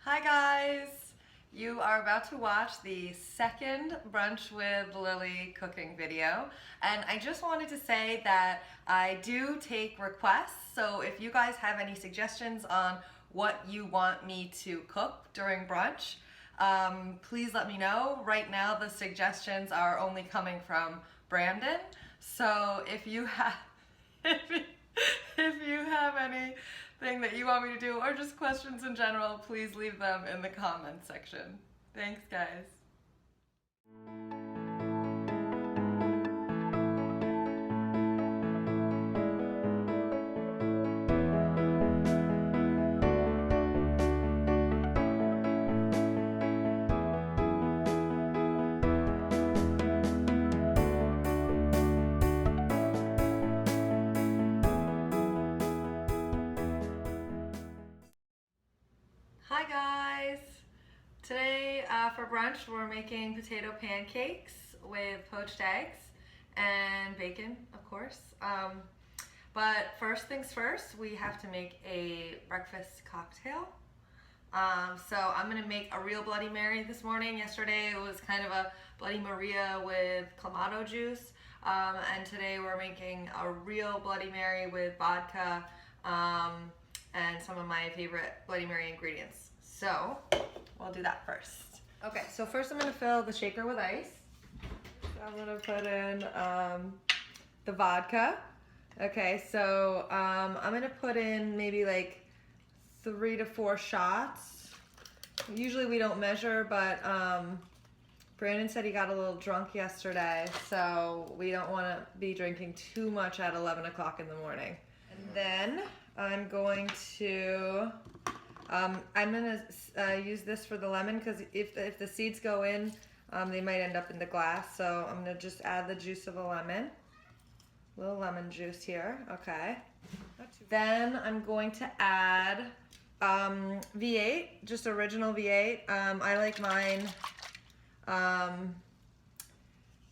Hi guys! You are about to watch the second Brunch with Lily cooking video, and I just wanted to say that I do take requests, so if you guys have any suggestions on what you want me to cook during brunch, please let me know. Right now the suggestions are only coming from Brandon, so if you have if you have anything that you want me to do or just questions in general, please leave them in the comments section. Thanks, guys. Hi guys! Today for brunch we're making potato pancakes with poached eggs and bacon, of course. But first things first, we have to make a breakfast cocktail. So I'm gonna make a real Bloody Mary this morning. Yesterday it was kind of a Bloody Maria with Clamato juice. And today we're making a real Bloody Mary with vodka and some of my favorite Bloody Mary ingredients. So we'll do that first. Okay, so first I'm gonna fill the shaker with ice. So I'm gonna put in the vodka. Okay, so I'm gonna put in maybe like 3 to 4 shots. Usually we don't measure, but Brandon said he got a little drunk yesterday, so we don't want to be drinking too much at 11 o'clock in the morning. And then I'm going to use this for the lemon, because if the seeds go in, they might end up in the glass. So I'm gonna just add the juice of a lemon, a little lemon juice here. Okay. Then I'm going to add V8, just original V8. I like mine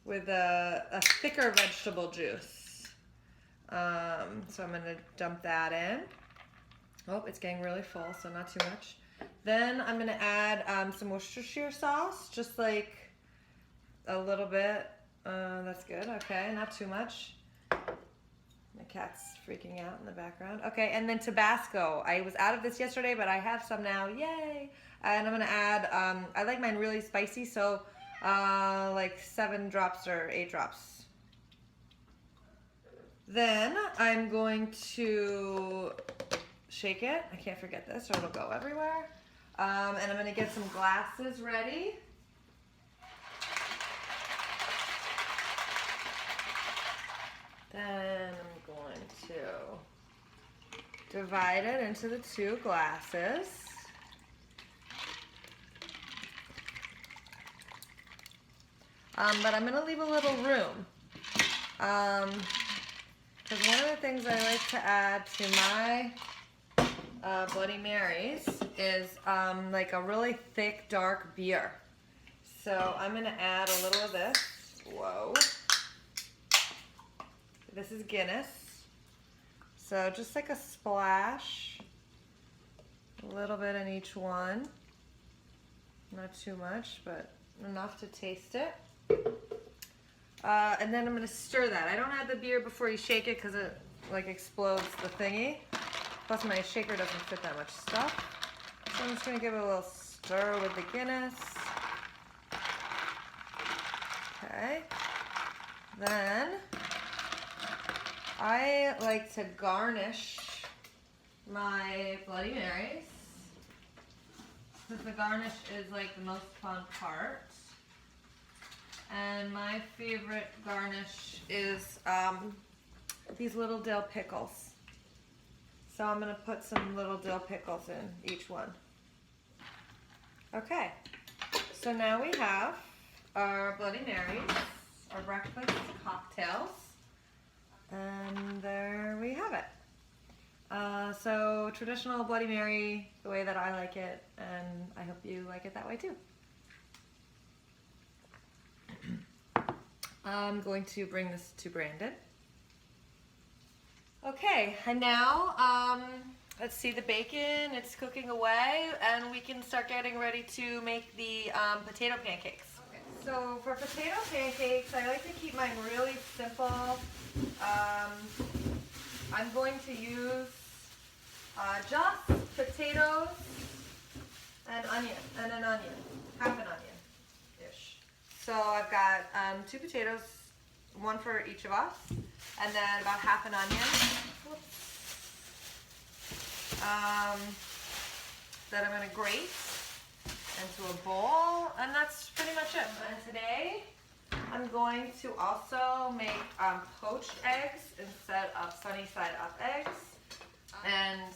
with a thicker vegetable juice. So I'm gonna dump that in. Oh, it's getting really full, so not too much. Then I'm gonna add some Worcestershire sauce, just like a little bit. That's good, okay, not too much. My cat's freaking out in the background. Okay, and then Tabasco. I was out of this yesterday, but I have some now, yay! And I'm gonna add, I like mine really spicy, so like 7 drops or 8 drops. Then I'm going to shake it. I can't forget this or it'll go everywhere. And I'm gonna get some glasses ready. Then I'm going to divide it into the 2 glasses. But I'm gonna leave a little room. Because one of the things I like to add to my Bloody Marys is like a really thick, dark beer. So I'm gonna add a little of this. Whoa. This is Guinness. So just like a splash, a little bit in each one. Not too much, but enough to taste it. And then I'm gonna stir that. I don't add the beer before you shake it because it like explodes the thingy. Plus my shaker doesn't fit that much stuff. So I'm just gonna give it a little stir with the Guinness. Okay. Then I like to garnish my Bloody Marys, because the garnish is like the most fun part. And my favorite garnish is these little dill pickles. So I'm gonna put some little dill pickles in each one. Okay, so now we have our Bloody Marys, our breakfast cocktails, and there we have it. So traditional Bloody Mary, the way that I like it, and I hope you like it that way too. I'm going to bring this to Brandon. Okay, and now let's see the bacon. It's cooking away, and we can start getting ready to make the potato pancakes. Okay, so for potato pancakes, I like to keep mine really simple. I'm going to use just potatoes and an onion, half an onion-ish. So I've got 2 potatoes, one for each of us, and then about half an onion. That I'm going to grate into a bowl, and that's pretty much it. And today I'm going to also make poached eggs instead of sunny side up eggs. And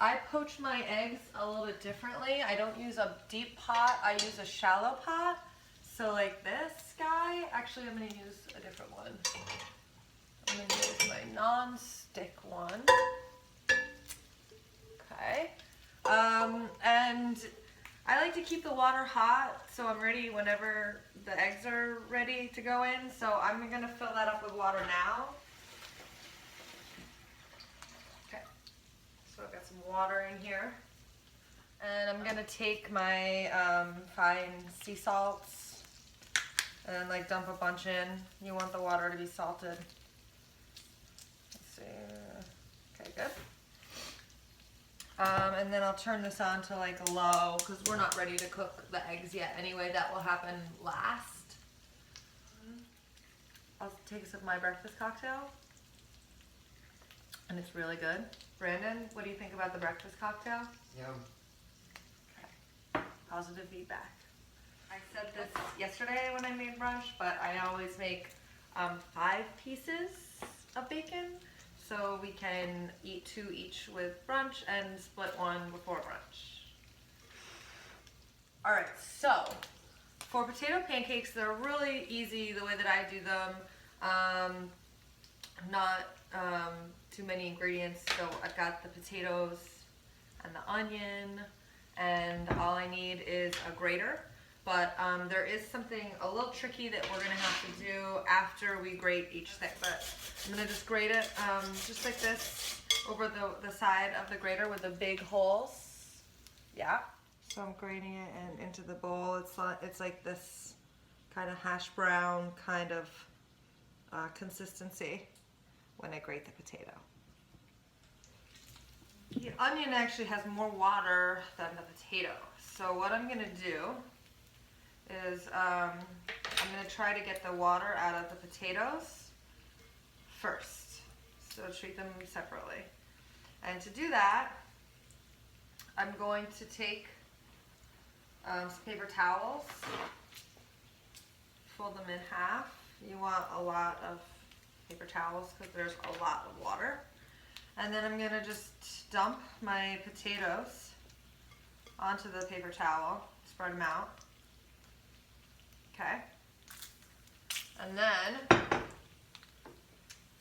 I poach my eggs a little bit differently. I don't use a deep pot, I use a shallow pot. So like this guy, actually I'm going to use a different one. I'm going to use my non-stick one. Okay. And I like to keep the water hot so I'm ready whenever the eggs are ready to go in. So I'm going to fill that up with water now. Okay. So I've got some water in here. And I'm going to take my fine sea salts and like dump a bunch in. You want the water to be salted. Let's see. Okay, good. And then I'll turn this on to like low because we're not ready to cook the eggs yet anyway. That will happen last. I'll take a sip of my breakfast cocktail. And it's really good. Brandon, what do you think about the breakfast cocktail? Yum. Okay. Positive feedback. I said this yesterday when I made brunch, but I always make 5 pieces of bacon. So we can eat 2 each with brunch and split 1 before brunch. All right, so for potato pancakes, they're really easy the way that I do them. Not too many ingredients. So I've got the potatoes and the onion, and all I need is a grater. But there is something a little tricky that we're gonna have to do after we grate each thing. But I'm gonna just grate it just like this over the side of the grater with the big holes. Yeah. So I'm grating it and into the bowl. It's like this kind of hash brown kind of consistency when I grate the potato. The onion actually has more water than the potato. So what I'm gonna do is I'm going to try to get the water out of the potatoes first. So treat them separately. And to do that, I'm going to take some paper towels, fold them in half. You want a lot of paper towels because there's a lot of water. And then I'm going to just dump my potatoes onto the paper towel, spread them out. Okay, and then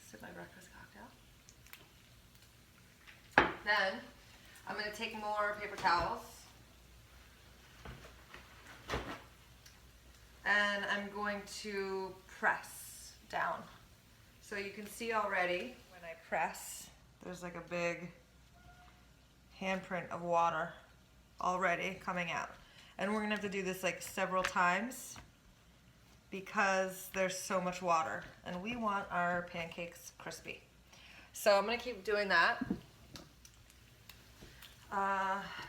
sip my breakfast cocktail. Then I'm going to take more paper towels and I'm going to press down. So you can see already when I press, there's like a big handprint of water already coming out. And we're going to have to do this like several times, because there's so much water and we want our pancakes crispy. So I'm gonna keep doing that.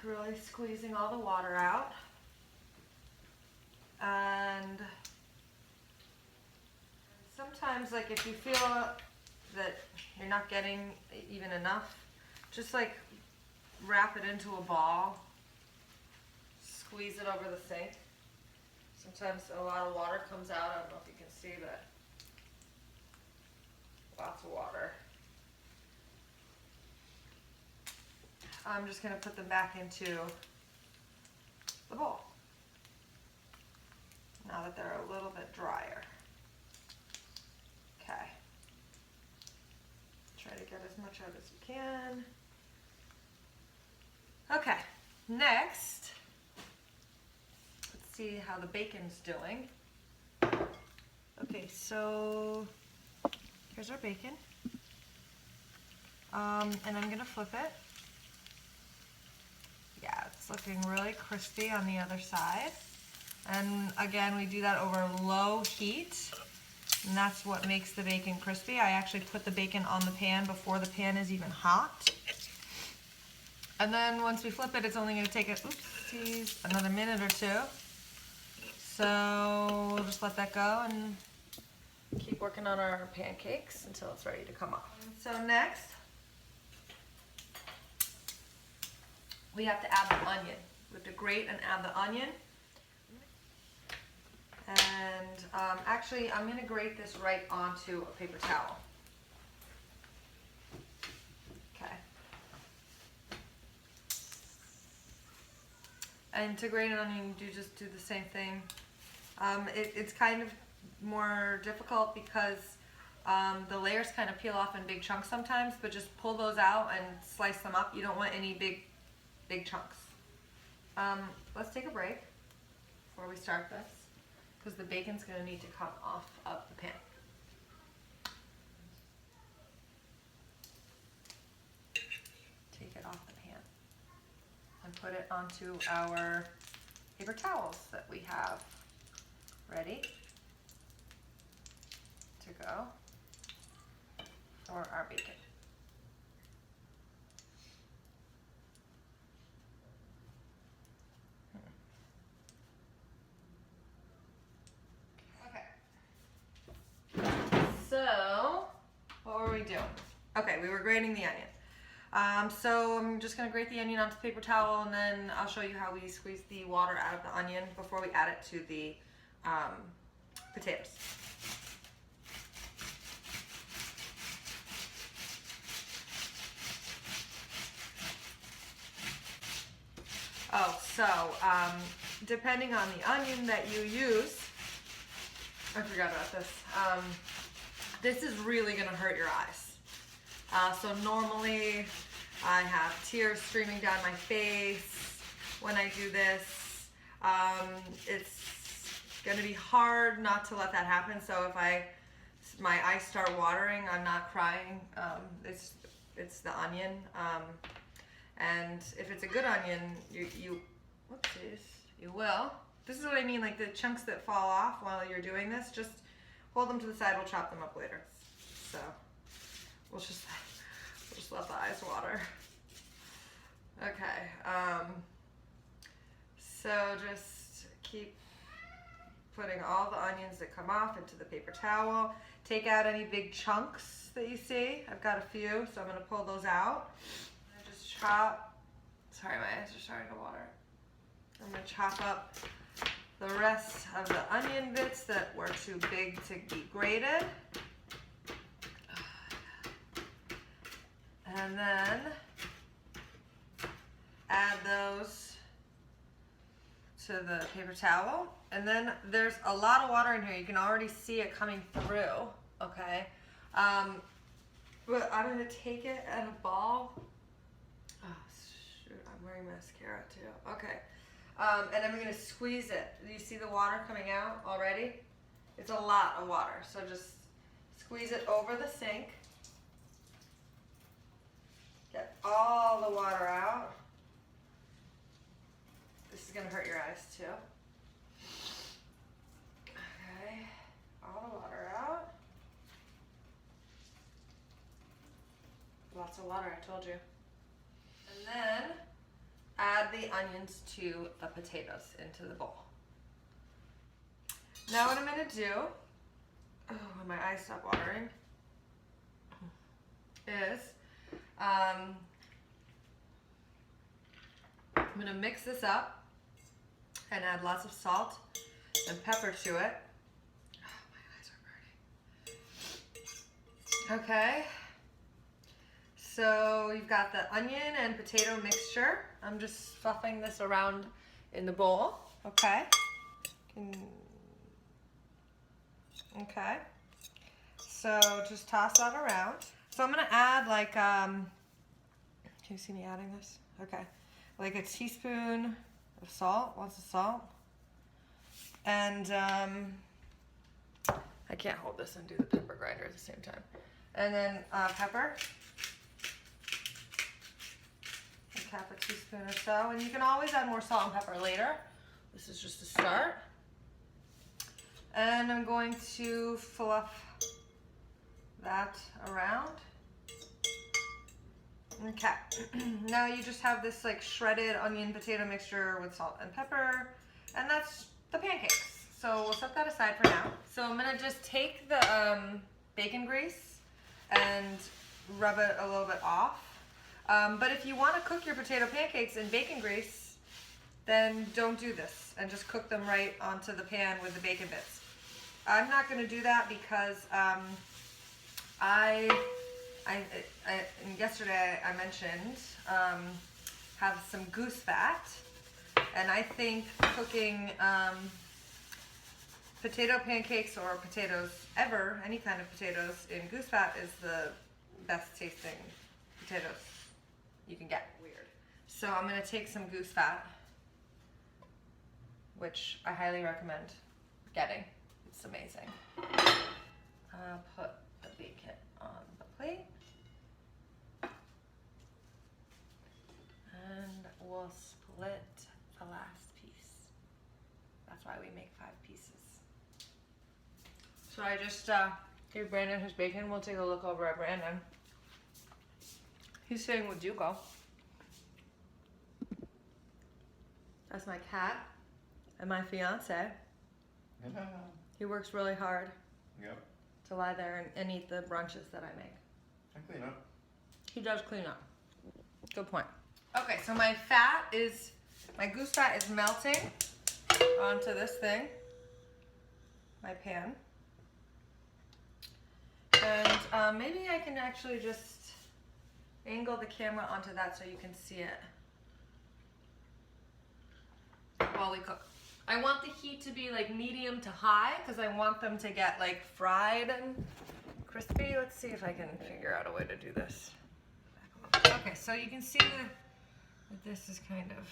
Really squeezing all the water out. And sometimes like if you feel that you're not getting even enough, just like wrap it into a ball, squeeze it over the sink. Sometimes a lot of water comes out. I don't know if you can see, but lots of water. I'm just going to put them back into the bowl now that they're a little bit drier. Okay. Try to get as much out as you can. Okay, next, let's see how the bacon's doing. Okay, so here's our bacon. And I'm gonna flip it. It's looking really crispy on the other side. And again, we do that over low heat. And that's what makes the bacon crispy. I actually put the bacon on the pan before the pan is even hot. And then once we flip it, it's only going to take another minute or two. So we'll just let that go and keep working on our pancakes until it's ready to come off. So next, we have to add the onion. We have to grate and add the onion. And actually, I'm going to grate this right onto a paper towel. Okay. And to grate an onion, you just do the same thing. It's kind of more difficult because the layers kind of peel off in big chunks sometimes, but just pull those out and slice them up. You don't want any big chunks. Let's take a break before we start this, because the bacon's going to need to come off of the pan. Take it off the pan and put it onto our paper towels that we have ready to go for our bacon. So, what were we doing? Okay, we were grating the onion. So I'm just going to grate the onion onto the paper towel, and then I'll show you how we squeeze the water out of the onion before we add it to the potatoes. Oh, so depending on the onion that you use, I forgot about this. This is really going to hurt your eyes. So normally I have tears streaming down my face when I do this. It's going to be hard not to let that happen. So if my eyes start watering, I'm not crying. It's the onion. And if it's a good onion, you will. This is what I mean, like the chunks that fall off while you're doing this, just hold them to the side. We'll chop them up later. So we'll just let the eyes water. Okay. So just keep putting all the onions that come off into the paper towel. Take out any big chunks that you see. I've got a few, so I'm going to pull those out. I just chop. Sorry, my eyes are starting to water. I'm going to chop up the rest of the onion bits that were too big to be grated. And then add those to the paper towel. And then there's a lot of water in here. You can already see it coming through, okay? But I'm gonna take it at a ball. Oh shoot, I'm wearing mascara too. Okay. And I'm gonna squeeze it. Do you see the water coming out already? It's a lot of water, so just squeeze it over the sink. Get all the water out. This is gonna hurt your eyes too. Okay, all the water out. Lots of water, I told you. And then add the onions to the potatoes into the bowl. Now what I'm gonna do, when my eyes stop watering, is I'm gonna mix this up and add lots of salt and pepper to it. Oh, my eyes are burning. Okay. So you've got the onion and potato mixture. I'm just fluffing this around in the bowl, okay? Okay. So just toss that around. So I'm gonna add like, can you see me adding this? Okay. Like a teaspoon of salt, lots of salt. And I can't hold this and do the pepper grinder at the same time. And then pepper. half a teaspoon or so. And you can always add more salt and pepper later. This is just a start. And I'm going to fluff that around. Okay, now you just have this like shredded onion potato mixture with salt and pepper, and that's the pancakes. So we'll set that aside for now. So I'm gonna just take the bacon grease and rub it a little bit off. But if you want to cook your potato pancakes in bacon grease, then don't do this and just cook them right onto the pan with the bacon bits. I'm not going to do that because yesterday I mentioned have some goose fat, and I think cooking potato pancakes or potatoes ever, any kind of potatoes in goose fat is the best tasting potatoes you can get. Weird. So I'm going to take some goose fat, which I highly recommend getting. It's amazing. I'll put the bacon on the plate. And we'll split the last piece. That's why we make 5 pieces. So I just gave Brandon his bacon. We'll take a look over at Brandon. He's sitting with Duco. That's my cat and my fiance. He works really hard to lie there and eat the brunches that I make. I clean up. He does clean up. Good point. Okay, so my goose fat is melting onto this thing, my pan. And maybe I can actually just angle the camera onto that so you can see it while we cook. I want the heat to be like medium to high because I want them to get like fried and crispy. Let's see if I can figure out a way to do this. Okay, so you can see that this is kind of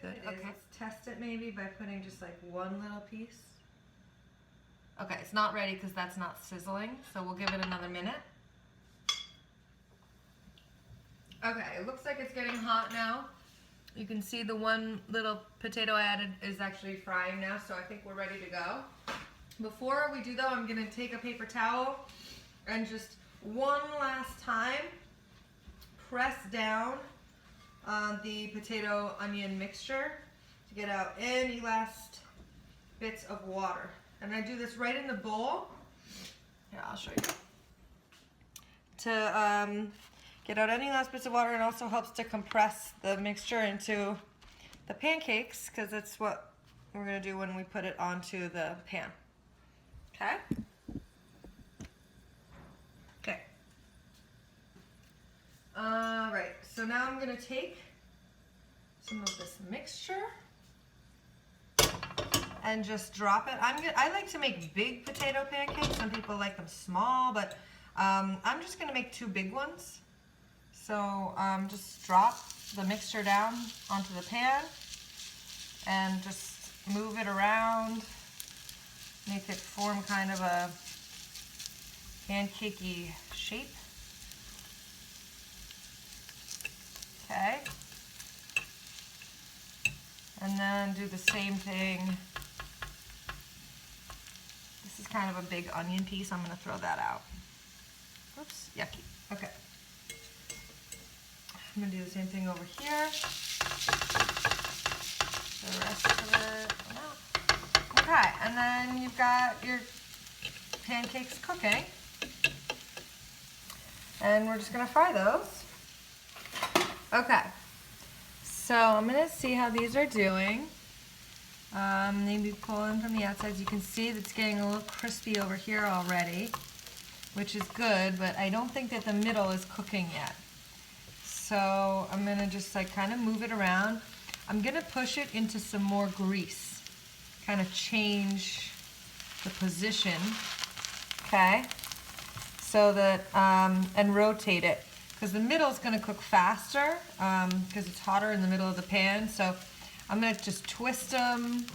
good. Okay, let's test it maybe by putting just like one little piece. Okay, it's not ready because that's not sizzling, so we'll give it another minute. Okay, it looks like it's getting hot now. You can see the one little potato I added is actually frying now, so I think we're ready to go. Before we do though, I'm gonna take a paper towel and just one last time press down on the potato onion mixture to get out any last bits of water. And I do this right in the bowl. Here, I'll show you. To get out any last bits of water, and also helps to compress the mixture into the pancakes because that's what we're gonna do when we put it onto the pan. Okay? Okay. Right, so now I'm gonna take some of this mixture and just drop it. I like to make big potato pancakes. Some people like them small, but I'm just gonna make 2 big ones. So just drop the mixture down onto the pan and just move it around, make it form kind of a pancakey shape. Okay. And then do the same thing. This is kind of a big onion piece. I'm gonna throw that out. Oops, yucky. Okay. I'm gonna do the same thing over here. The rest of it. No. Okay, and then you've got your pancakes cooking. And we're just gonna fry those. Okay, so I'm gonna see how these are doing. Maybe pull in from the outside. You can see that it's getting a little crispy over here already, which is good, but I don't think that the middle is cooking yet. So I'm gonna just like kind of move it around. I'm gonna push it into some more grease, kind of change the position, okay? So that, and rotate it, because the middle is gonna cook faster, because it's hotter in the middle of the pan. So I'm gonna just twist them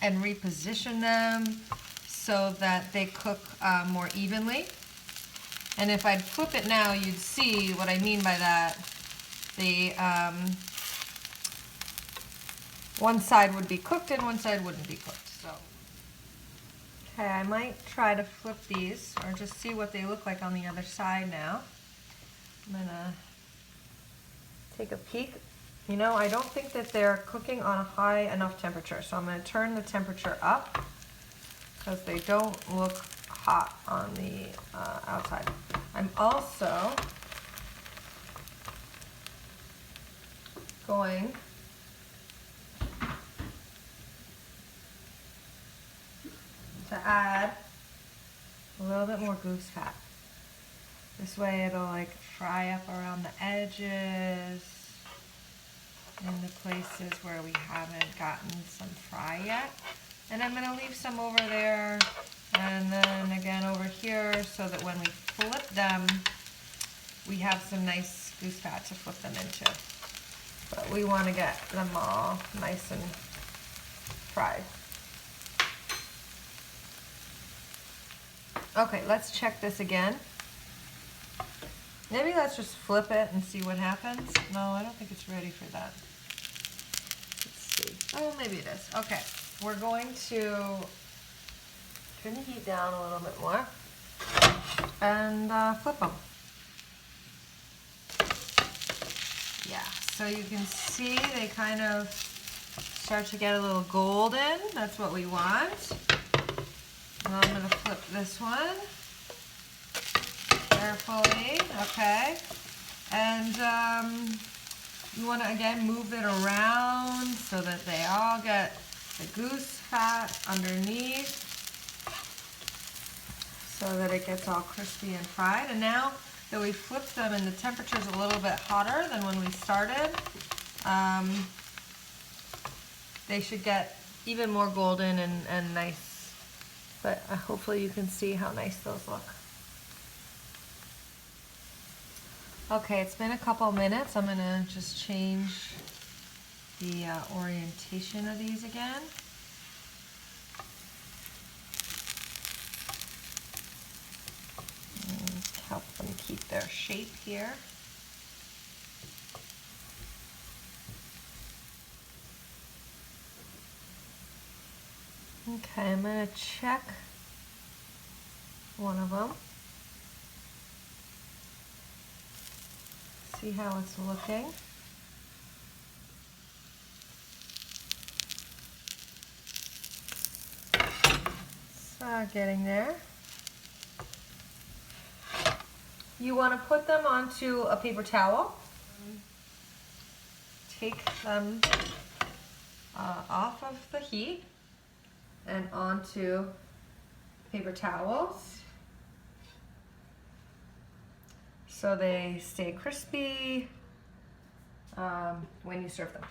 and reposition them so that they cook more evenly. And if I'd flip it now, you'd see what I mean by that. The one side would be cooked and one side wouldn't be cooked. So, okay, I might try to flip these or just see what they look like on the other side now. I'm gonna take a peek. You know, I don't think that they're cooking on a high enough temperature, so I'm gonna turn the temperature up because they don't look hot on the outside. I'm also going to add a little bit more goose fat. This way it'll like fry up around the edges in the places where we haven't gotten some fry yet. And I'm gonna leave some over there and then again over here so that when we flip them, we have some nice goose fat to flip them into. But we wanna get them all nice and fried. Okay, let's check this again. Maybe let's just flip it and see what happens. No, I don't think it's ready for that. Let's see. Oh, maybe it is. Okay, we're going to turn the heat down a little bit more and flip them. Yeah, so you can see they kind of start to get a little golden. That's what we want. Now I'm going to flip this one carefully, okay? And you want to again move it around so that they all get the goose fat underneath so that it gets all crispy and fried. And now that we flipped them and the temperature's a little bit hotter than when we started, they should get even more golden and nice. But hopefully you can see how nice those look. Okay, it's been a couple minutes. I'm gonna just change the orientation of these again. And help them keep their shape here. Okay, I'm gonna check one of them. See how it's looking. So getting there. You want to put them onto a paper towel. Take them off of the heat and onto paper towels so they stay crispy when you serve them.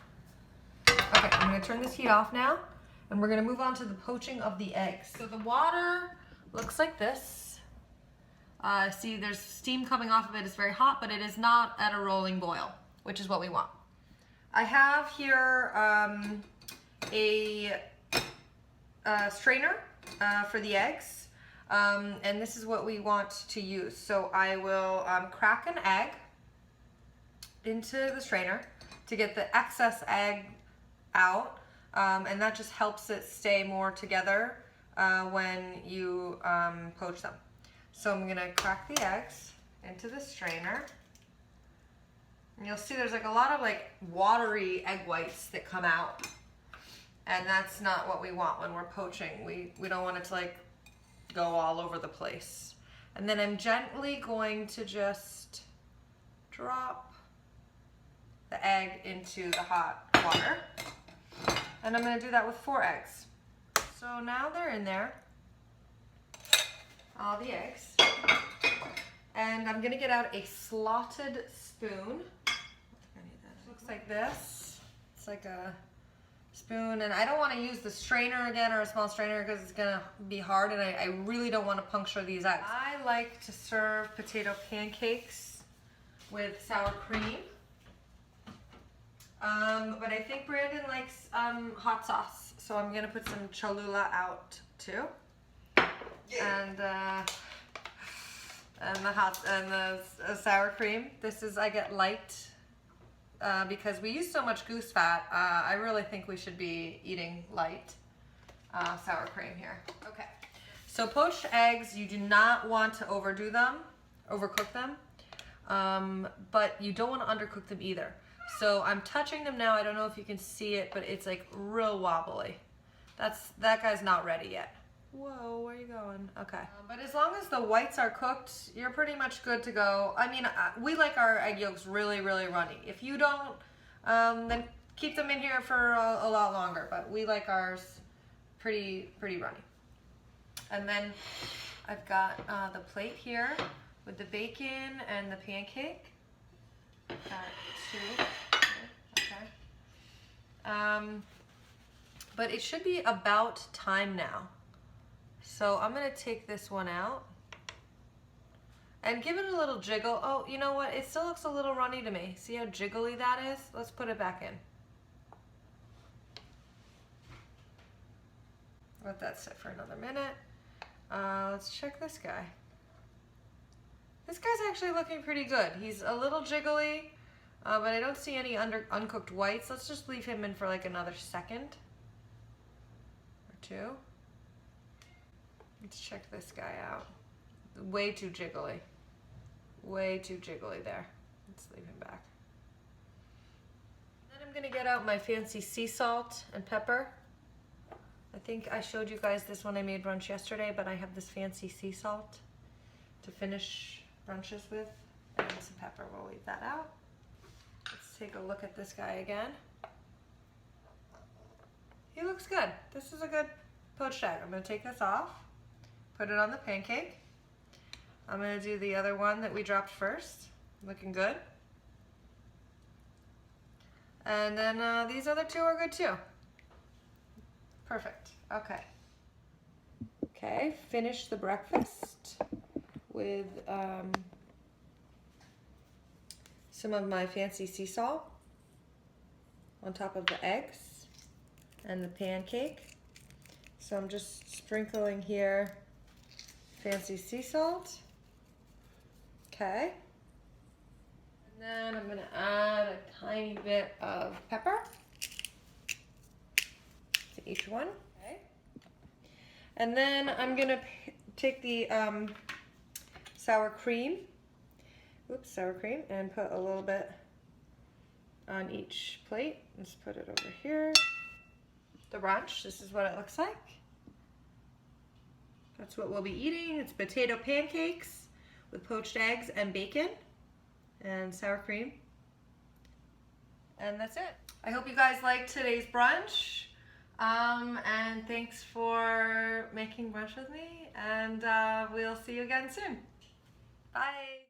Okay, I'm going to turn this heat off now and we're going to move on to the poaching of the eggs. So the water looks like this. See, there's steam coming off of it. It's very hot, but it is not at a rolling boil, which is what we want. I have here a strainer for the eggs, and this is what we want to use. So I will crack an egg into the strainer to get the excess egg out, and that just helps it stay more together when you poach them. So I'm gonna crack the eggs into the strainer. And you'll see there's like a lot of like watery egg whites that come out. And that's not what we want when we're poaching. We don't want it to like go all over the place. And then I'm gently going to just drop the egg into the hot water. And I'm gonna do that with 4 eggs. So now they're in there, all the eggs. And I'm gonna get out a slotted spoon. Looks like this. It's like a spoon, and I don't want to use the strainer again or a small strainer because it's gonna be hard, and I really don't want to puncture these eggs. I like to serve potato pancakes with sour cream, but I think Brandon likes hot sauce, so I'm gonna put some Cholula out too. Yeah. And and the sour cream. This is, I get light because we use so much goose fat. I really think we should be eating light sour cream here. Okay, so poached eggs, you do not want to overcook them, but you don't want to undercook them either. So I'm touching them now. I don't know if you can see it, but it's like real wobbly. That guy's not ready yet. Whoa, where are you going? Okay. But as long as the whites are cooked, you're pretty much good to go. I mean, we like our egg yolks really, really runny. If you don't, then keep them in here for a lot longer. But we like ours pretty runny. And then I've got the plate here with the bacon and the pancake. Got two. Okay. But it should be about time now. So I'm gonna take this one out and give it a little jiggle. Oh, you know what? It still looks a little runny to me. See how jiggly that is? Let's put it back in. Let that sit for another minute. Let's check this guy. This guy's actually looking pretty good. He's a little jiggly, but I don't see any uncooked whites. Let's just leave him in for like another second or two. Let's check this guy out. Way too jiggly. Way too jiggly there. Let's leave him back. Then I'm gonna get out my fancy sea salt and pepper. I think I showed you guys this when I made brunch yesterday, but I have this fancy sea salt to finish brunches with, and some pepper. We'll leave that out. Let's take a look at this guy again. He looks good. This is a good poached egg. I'm gonna take this off. Put it on the pancake. I'm gonna do the other one that we dropped first. Looking good. And then these other two are good too. Perfect, okay. Okay, finish the breakfast with some of my fancy sea salt on top of the eggs and the pancake. So I'm just sprinkling here fancy sea salt. Okay. And then I'm gonna add a tiny bit of pepper to each one. Okay. And then I'm gonna take the sour cream, and put a little bit on each plate. Let's put it over here. The brunch, this is what it looks like. That's what we'll be eating. It's potato pancakes with poached eggs and bacon and sour cream. And that's it. I hope you guys liked today's brunch. And thanks for making brunch with me. And we'll see you again soon. Bye.